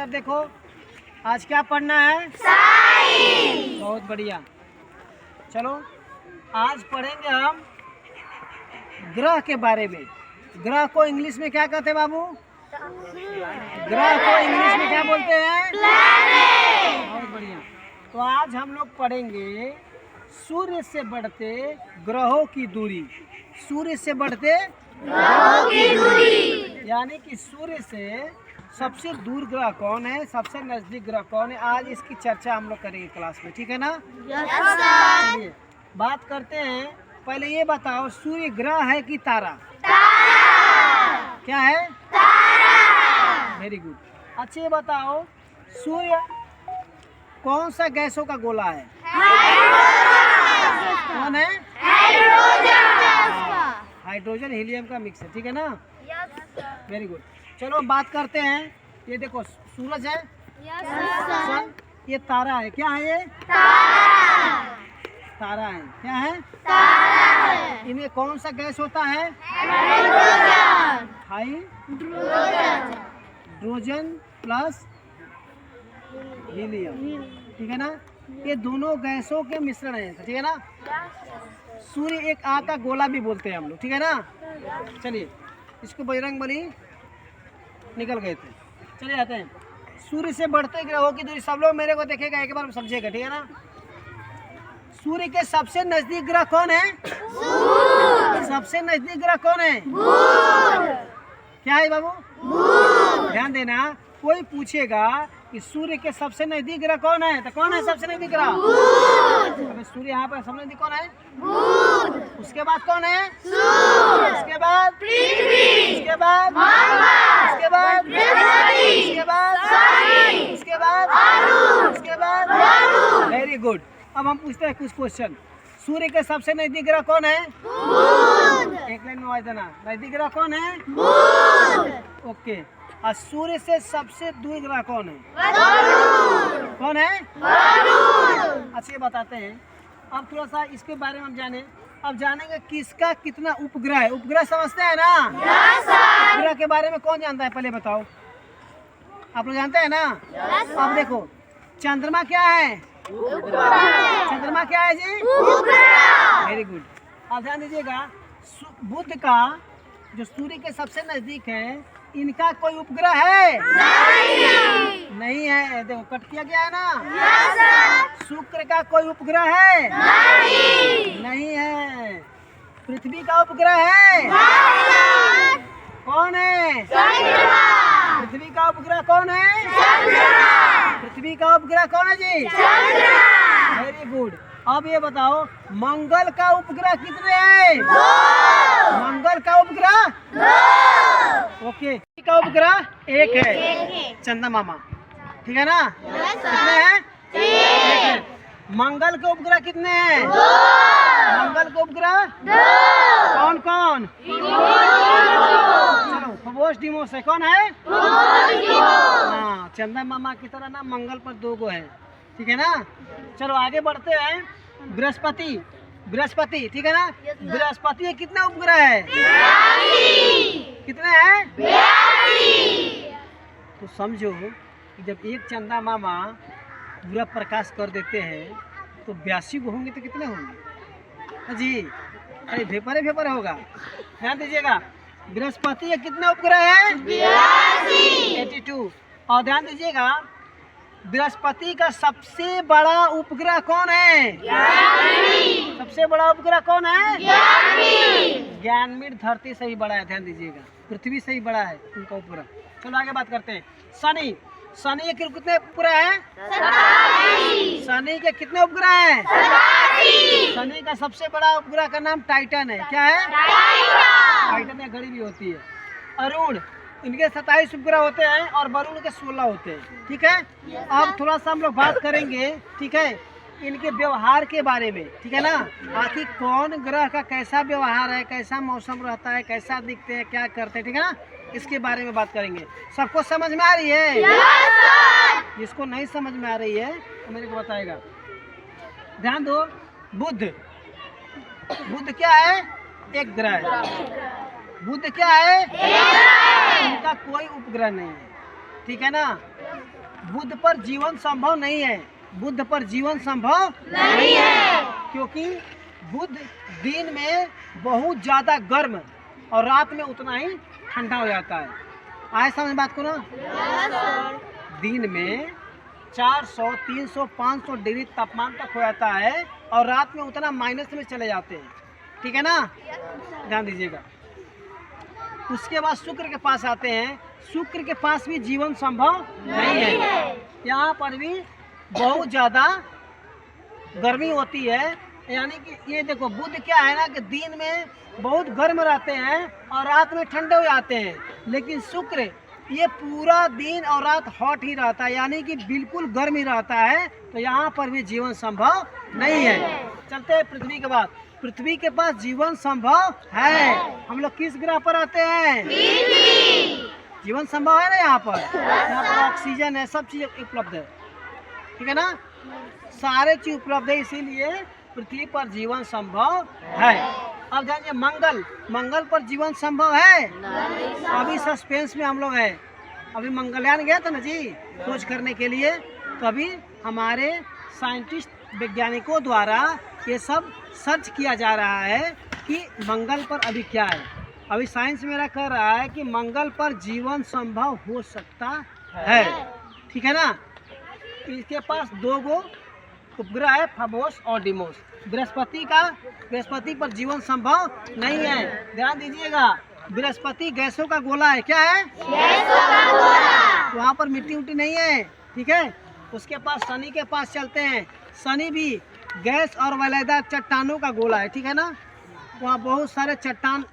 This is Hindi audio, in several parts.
तरफ देखो। आज क्या पढ़ना है? साइंस। बहुत बढ़िया। चलो आज पढ़ेंगे हम ग्रह के बारे में। ग्रह को इंग्लिश में क्या कहते हैं बाबू? ग्रह को इंग्लिश में क्या बोलते हैं? प्लैनेट। बहुत बढ़िया। तो आज हम लोग पढ़ेंगे सूर्य से बढ़ते ग्रहों की दूरी। सूर्य से बढ़ते ग्रहों की दूरी, यानी कि सूर्य से सबसे दूर ग्रह कौन है, सबसे नजदीक ग्रह कौन है, आज इसकी चर्चा हम लोग करेंगे क्लास में। ठीक है ना? चलिए बात करते हैं। पहले ये बताओ, सूर्य ग्रह है कि तारा? तारा। क्या है? तारा। Very good. अच्छा ये बताओ, सूर्य कौन सा गैसों का गोला है? कौन है? हाइड्रोजन हीलियम का मिक्स है। ठीक है ना? Very good. चलो बात करते हैं। ये देखो सूरज है, सन, ये तारा है। क्या है ये? तारा। तारा है। क्या है? तारा है। इनमें कौन सा गैस होता है? Hydrogen plus helium. ठीक है ना? ये दोनों गैसों के मिश्रण है। ठीक है ना? सूर्य एक आग का गोला भी बोलते हैं हम लोग। ठीक है ना? चलिए इसको बजरंगबली निकल गए थे। चलिए आते हैं। सूर्य से बढ़ते ग्रहों की दूरी। सब लोग मेरे को देखेगा, एक बार समझेगा। ठीक है ना? सूर्य के सबसे नजदीक ग्रह कौन है? सबसे नजदीक ग्रह कौन है? क्या है बाबू? ध्यान देना। कोई पूछेगा कि सूर्य के सबसे नजदीक ग्रह कौन है, तो कौन है सबसे नजदीक ग्रह? अबे सूर्य यहाँ पर सबसे नजदीक कौन है? उसके बाद कौन है? उसके बाद पृथ्वी, उसके बाद मंगल, उसके बाद बृहस्पति, उसके बाद शनि, उसके बाद उसके बाद गुरु। Very good. अब हम पूछते हैं कुछ क्वेश्चन। सूर्य के सबसे नजदीक ग्रह कौन है? एक लाइन में आवाज देना। नजदीक ग्रह कौन है? ओके। और सूर्य से सबसे दूर ग्रह कौन है? कौन है? अच्छा ये बताते हैं। अब थोड़ा सा इसके बारे में हम जाने। अब जानेंगे किसका कितना उपग्रह है। उपग्रह समझते हैं ना? उपग्रह के बारे में कौन जानता है पहले बताओ। आप लोग जानते हैं ना? अब देखो, चंद्रमा क्या है? चंद्रमा क्या है जी? Very good. अब ध्यान दीजिएगा, बुध का जो सूर्य के सबसे नजदीक है, इनका कोई उपग्रह है? नहीं है। देखो कट किया गया है ना। शुक्र का कोई उपग्रह है? नहीं है। पृथ्वी का उपग्रह है? कौन है? पृथ्वी का उपग्रह कौन है? पृथ्वी का उपग्रह कौन है जी? Very good. अब ये बताओ, मंगल का उपग्रह कितने हैं? मंगल का उपग्रह ओके का उपग्रह एक है, चंदा मामा। ठीक है ना? कितने हैं? एक है। मंगल के उपग्रह कितने हैं? मंगल के उपग्रह कौन कौन? चलो फबोस डिमोस है। कौन है? हाँ, चंदा मामा की तरह ना मंगल पर 2 गो है। ठीक है ना? चलो आगे बढ़ते हैं। बृहस्पति, बृहस्पति ठीक है ना? बृहस्पति कितने उपग्रह है? कितने हैं? तो समझो कि जब एक चंदा मामा पूरा प्रकाश कर देते हैं तो 82 गो होंगे तो कितने होंगे जी? अरे भेपर भेपर होगा। ध्यान दीजिएगा, बृहस्पति के कितने उपग्रह है? 82। और ध्यान दीजिएगा, बृहस्पति का सबसे बड़ा उपग्रह कौन है? सबसे बड़ा उपग्रह कौन है? ज्ञानमीड धरती से ही बड़ा है। ध्यान दीजिएगा, पृथ्वी से ही बड़ा है उनका उपग्रह। चलो आगे बात करते हैं। शनि, शनि के कितने उपग्रह हैं? शनि के कितने उपग्रह हैं? शनि का सबसे बड़ा उपग्रह का नाम टाइटन है। क्या है? टाइटन या घड़ी भी होती है। अरुण, इनके 27 उपग्रह होते हैं और वरुण के 16 होते हैं। ठीक है? अब थोड़ा सा हम लोग बात करेंगे, ठीक है, इनके व्यवहार के बारे में। ठीक है ना? आखिर कौन ग्रह का कैसा व्यवहार है, कैसा मौसम रहता है, कैसा दिखते हैं, क्या करते हैं। ठीक है ना? इसके बारे में बात करेंगे। सबको समझ में आ रही है? जिसको नहीं समझ में आ रही है तो मेरे को बताएगा। ध्यान दो, बुध, बुध क्या है? एक ग्रह है। बुध क्या है? इनका कोई उपग्रह नहीं है। ठीक है ना? बुध पर जीवन संभव नहीं है। बुध पर जीवन संभव नहीं है, क्योंकि बुध दिन में बहुत ज़्यादा गर्म और रात में उतना ही ठंडा हो जाता है। आए समझ बात को ना? दिन में 400, 300, 500 डिग्री तापमान तक हो जाता है और रात में उतना माइनस में चले जाते हैं। ठीक है ना, ध्यान दीजिएगा। उसके बाद शुक्र के पास आते हैं। शुक्र के पास भी जीवन संभव नहीं है। यहाँ पर भी बहुत ज़्यादा गर्मी होती है। यानी कि ये देखो, बुध क्या है ना कि दिन में बहुत गर्म रहते हैं और रात में ठंडे हो जाते हैं, लेकिन शुक्र ये पूरा दिन और रात हॉट ही रहता है, यानी कि बिल्कुल गर्म ही रहता है। तो यहाँ पर भी जीवन संभव नहीं है। चलते हैं पृथ्वी के बाद। पृथ्वी के पास जीवन संभव है। हम लोग किस ग्रह पर रहते हैं? जीवन संभव है ना। यहाँ पर ऑक्सीजन है, सब चीज उपलब्ध है। ठीक है ना, सारे चीज उपलब्ध है, इसीलिए पृथ्वी पर जीवन संभव है। अब जानिए मंगल पर जीवन संभव है? अभी सस्पेंस में हम लोग हैं। अभी मंगलयान गया था ना जी खोज करने के लिए, तो अभी हमारे साइंटिस्ट वैज्ञानिकों द्वारा ये सब सर्च किया जा रहा है कि मंगल पर अभी क्या है। अभी साइंस मेरा कह रहा है कि मंगल पर जीवन संभव हो सकता है। ठीक है ना। इसके पास 2 गो उपग्रह है, फबोस और डिमोस। बृहस्पति पर जीवन संभव नहीं है। ध्यान दीजिएगा, बृहस्पति गैसों का गोला है। क्या है? गैसों का गोला। वहाँ पर मिट्टी उट्टी नहीं है। ठीक है। उसके पास शनि के पास चलते हैं। शनि भी गैस और वलयदार चट्टानों का गोला है। ठीक है ना। वहाँ बहुत सारे चट्टान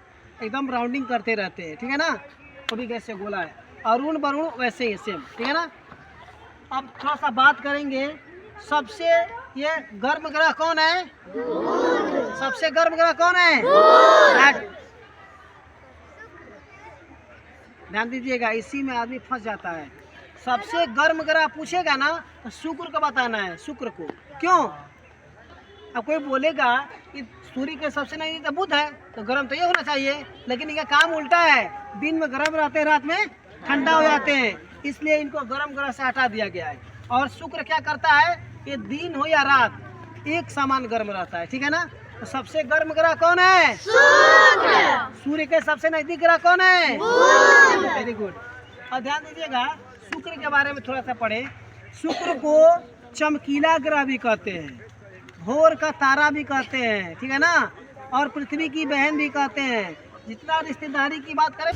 एकदम राउंडिंग करते रहते हैं। ठीक है ना, वो भी गैस से गोला है। अरुण वरुण वैसे ही सेम। ठीक है ना। अब थोड़ा सा बात करेंगे, सबसे ये गर्म ग्रह कौन है? सबसे गर्म ग्रह कौन है? ध्यान दीजिएगा, इसी में आदमी फंस जाता है। सबसे गर्म ग्रह पूछेगा ना तो शुक्र को बताना है। शुक्र को क्यों? अब कोई बोलेगा कि सूर्य के सबसे नजदीक तो बुध है, तो गर्म तो ये होना चाहिए, लेकिन इनका काम उल्टा है। दिन में गर्म रहते हैं, रात में ठंडा हो जाते हैं, इसलिए इनको गर्म ग्रह से हटा दिया गया है। और शुक्र क्या करता है? ये दिन हो या रात एक समान गर्म रहता है। ठीक है ना। तो सबसे गर्म ग्रह कौन है? सूर्य के सबसे नजदीक ग्रह कौन है? Very good. और ध्यान दीजिएगा, शुक्र के बारे में थोड़ा सा पढ़े। शुक्र को चमकीला ग्रह भी कहते हैं, भोर का तारा भी कहते हैं। ठीक है ना। और पृथ्वी की बहन भी कहते हैं। जितना रिश्तेदारी की बात करें